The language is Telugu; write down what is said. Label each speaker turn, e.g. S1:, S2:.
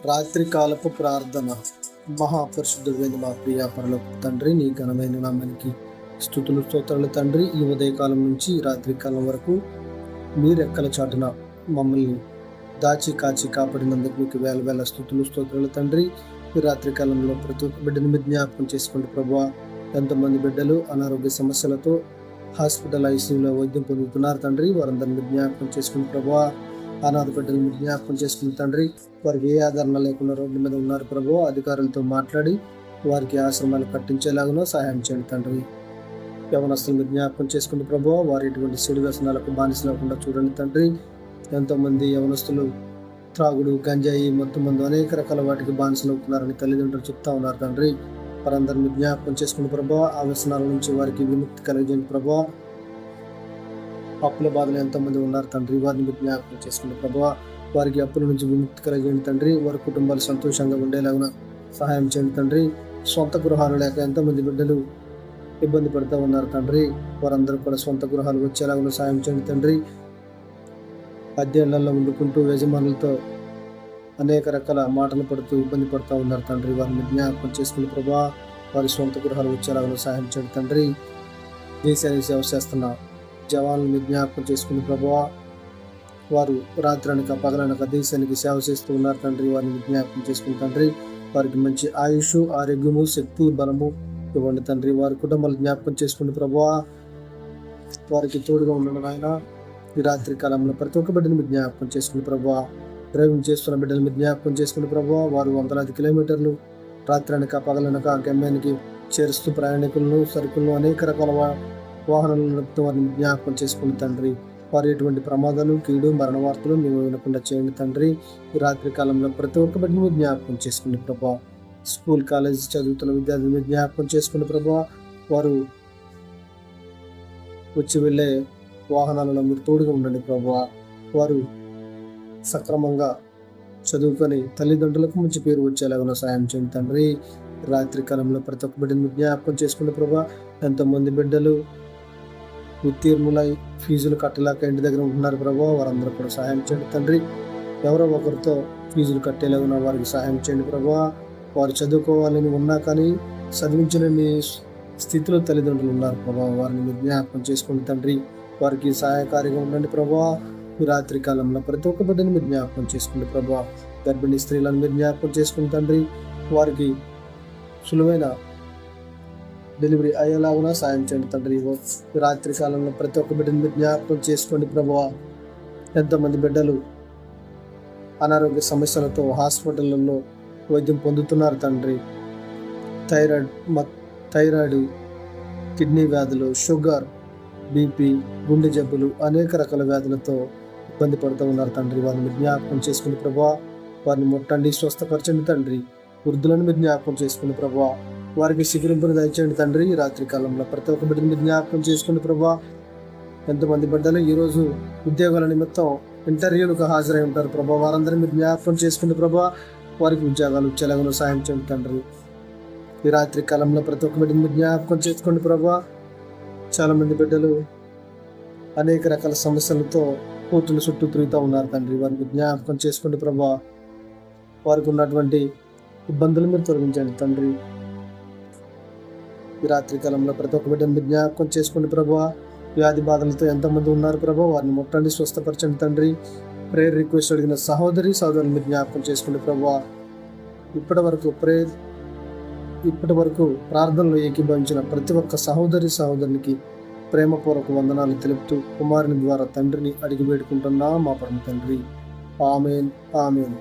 S1: రాత్రికాలపు ప్రార్థన. మహాపరిశుద్ధుడైన మా ప్రియ పరలోక తండ్రి, నీ ఘనమైన నామానికి స్తుతులు స్తోత్రాలు తండ్రి. ఈ ఉదయకాలం నుంచి రాత్రికాలం వరకు మీ రెక్కల చాటున మమ్మల్ని దాచి కాచి కాపాడినందుకు మీకు వేల వేల స్తుతులు స్తోత్రాలు తండ్రి. ఈ రాత్రికాలంలో ప్రతి ఒక్క బిడ్డను మీరు జ్ఞాపకం చేసుకోండి ప్రభువా. ఎంతమంది బిడ్డలు అనారోగ్య సమస్యలతో హాస్పిటల్ ఐసీయూలో వైద్యం పొందుతున్నారు తండ్రి, వారందరినీ జ్ఞాపకం చేసుకుని ప్రభువా. అనాథ బిడ్డలు మీరు జ్ఞాపకం చేసుకుని తండ్రి, వారికి ఏ ఆదరణ లేకుండా రోడ్డు మీద ఉన్నారు ప్రభువా. అధికారులతో మాట్లాడి వారికి ఆశ్రమాలు కట్టించేలాగా సహాయం చేయండి తండ్రి. యవనస్తులు మీరు జ్ఞాపకం చేసుకుని ప్రభువా, వారి ఎటువంటి చెడు వ్యసనాలకు బానిస లేకుండా చూడండి తండ్రి. ఎంతోమంది యవనస్తులు త్రాగుడు, గంజాయి, మొత్తం మంది అనేక రకాల వాటికి బానిసలు అవుతున్నారని తల్లిదండ్రులు చెప్తా ఉన్నారు తండ్రి. వారందరినీ జ్ఞాపకం చేసుకుని ప్రభువా, ఆ వ్యసనాల నుంచి వారికి విముక్తి కలిగించండి ప్రభువా. అప్పుల బాధలు ఎంతోమంది ఉన్నారు తండ్రి, వారిని జ్ఞాపకం చేసుకుని ప్రభువా. వారికి అప్పుల నుంచి విముక్తి కలిగించండి తండ్రి. వారి కుటుంబాలు సంతోషంగా ఉండేలాగా సహాయం చేయండి తండ్రి. సొంత గృహాలు లేక ఎంతోమంది బిడ్డలు ఇబ్బంది పడుతూ ఉన్నారు తండ్రి, వారందరూ కూడా సొంత గృహాలు వచ్చేలాగా సహాయం చేయండి తండ్రి. అద్దెళ్లలో వండుకుంటూ యజమానులతో అనేక రకాల మాటలు పడుతూ ఇబ్బంది పడుతూ ఉన్నారు తండ్రి, వారిని జ్ఞాపకం చేసుకుని ప్రభా. వారి సొంత గృహాలు వచ్చేలాగా సహాయం చేయండి తండ్రి. దేశానికి సేవ చేస్తున్న జవాన్లను జ్ఞాపకం చేసుకుని ప్రభువా, వారు రాత్రి అనక పగలనక దేశానికి సేవ చేస్తూ ఉన్నారు తండ్రి, వారిని జ్ఞాపకం చేసుకుని తండ్రి. వారికి మంచి ఆయుష్, ఆరోగ్యము, శక్తి, బలము ఇవ్వండి తండ్రి. వారి కుటుంబాలు జ్ఞాపకం చేసుకుని ప్రభువా, వారికి తోడుగా ఉండడం ఆయన. ఈ రాత్రి కాలంలో ప్రతి ఒక్క బిడ్డని మీరు జ్ఞాపకం చేసుకుని ప్రభువా. డ్రైవింగ్ చేస్తున్న బిడ్డలు మీరు జ్ఞాపకం చేసుకుని ప్రభువా. వారు వందలాది కిలోమీటర్లు రాత్రి అనక పగలనక గమ్యానికి చేరుస్తూ ప్రయాణికులను, సరుకులను, అనేక రకాల వాహనాలను నడుపుతూ వారిని జ్ఞాపకం చేసుకుని తండ్రి. వారు ఎటువంటి ప్రమాదాలు, కీడు, మరణ వార్తలు మేము వినకుండా చేయండి తండ్రి. ఈ రాత్రి కాలంలో ప్రతి ఒక్క బిడ్డని మీరు జ్ఞాపకం చేసుకుని ప్రభా. స్కూల్, కాలేజ్ చదువుతున్న విద్యార్థులు మీరు జ్ఞాపకం చేసుకుని ప్రభా. వారు వచ్చి వెళ్ళే వాహనాలలో మీరు తోడుగా ఉండండి ప్రభా. వారు సక్రమంగా చదువుకొని తల్లిదండ్రులకు మంచి పేరు వచ్చేలాగా సాయం చేయండి తండ్రి. రాత్రి కాలంలో ప్రతి ఒక్క బిడ్డను జ్ఞాపకం చేసుకుని ప్రభా. ఎంతోమంది బిడ్డలు ఉత్తీర్ణులై ఫీజులు కట్టలేక ఇంటి దగ్గర ఉంటున్నారు ప్రభా, వారందరూ కూడా సహాయం చేయండి తండ్రి. ఎవరో ఒకరితో ఫీజులు కట్టేలాగా వారికి సహాయం చేయండి ప్రభా. వారు చదువుకోవాలని ఉన్నా కానీ చదివించలేని స్థితిలో తల్లిదండ్రులు ఉన్నారు ప్రభా, వారిని మీరు జ్ఞాపకం చేసుకోండి తండ్రి. వారికి సహాయకారిగా ఉండండి ప్రభా. ఈ రాత్రి కాలంలో ప్రతి ఒక్క బిడ్డని మీరు జ్ఞాపకం చేసుకోండి ప్రభా. గర్భిణీ స్త్రీలను మీరు జ్ఞాపకం చేసుకుని తండ్రి, వారికి సులువైన డెలివరీ అయ్యేలాగా సాయం చేయండి తండ్రి. ఈ రాత్రి కాలంలో ప్రతి ఒక్క బిడ్డని మీరు జ్ఞాపకం చేసుకోండి ప్రభా. ఎంతోమంది బిడ్డలు అనారోగ్య సమస్యలతో హాస్పిటళ్లలో వైద్యం పొందుతున్నారు తండ్రి. థైరాయిడ్, కిడ్నీ వ్యాధులు, షుగర్, బీపీ, గుండె జబ్బులు, అనేక రకాల వ్యాధులతో ఇబ్బంది పడుతూ ఉన్నారు తండ్రి. వారిని జ్ఞాపకం చేసుకుని ప్రభా. వారిని ముట్టండి, స్వస్థపరచండి తండ్రి. వృద్ధులను మీరు జ్ఞాపకం చేసుకుని ప్రభా. వారికి శిఖరింపును దయచేయండి తండ్రి. ఈ రాత్రి కాలంలో ప్రతి ఒక్క బిడ్డని మీరు జ్ఞాపకం చేసుకుని ప్రభా. ఎంతమంది బిడ్డలు ఈరోజు ఉద్యోగాల నిమిత్తం ఇంటర్వ్యూలకు హాజరై ఉంటారు ప్రభా, వారందరూ మీరు జ్ఞాపకం చేసుకుని ప్రభా. వారికి ఉద్యోగాలు వచ్చేలాగా సాయం చేయండి తండ్రి. ఈ రాత్రి కాలంలో ప్రతి ఒక్క బిడ్డని మీరు జ్ఞాపకం చేసుకోండి ప్రభా. చాలామంది బిడ్డలు అనేక రకాల సమస్యలతో కోర్టుల చుట్టూ తిరుగుతూ ఉన్నారు తండ్రి, వారికి జ్ఞాపకం చేసుకోండి ప్రభా. వారికి ఉన్నటువంటి ఇబ్బందులు మీరు తొలగించండి తండ్రి. ఈ రాత్రి కాలంలో ప్రతి ఒక్క బిడ్డను మీరు జ్ఞాపకం చేసుకోండి ప్రభా. వ్యాధి బాధలతో ఎంతమంది ఉన్నారు ప్రభా, వారిని ముట్టండి, స్వస్థపరచండి తండ్రి. ప్రేయర్ రిక్వెస్ట్ అడిగిన సహోదరులు మీరు జ్ఞాపకం చేసుకోండి ప్రభా. ఇప్పటి వరకు ప్రార్థనలు ఏకీభవించిన ప్రతి ఒక్క సహోదరునికి ప్రేమపూర్వక వందనాలు తెలుపుతూ కుమారుని ద్వారా తండ్రిని అడిగి వేడుకుంటున్నా మా పరమ తండ్రి. ఆమేన్, ఆమేన్.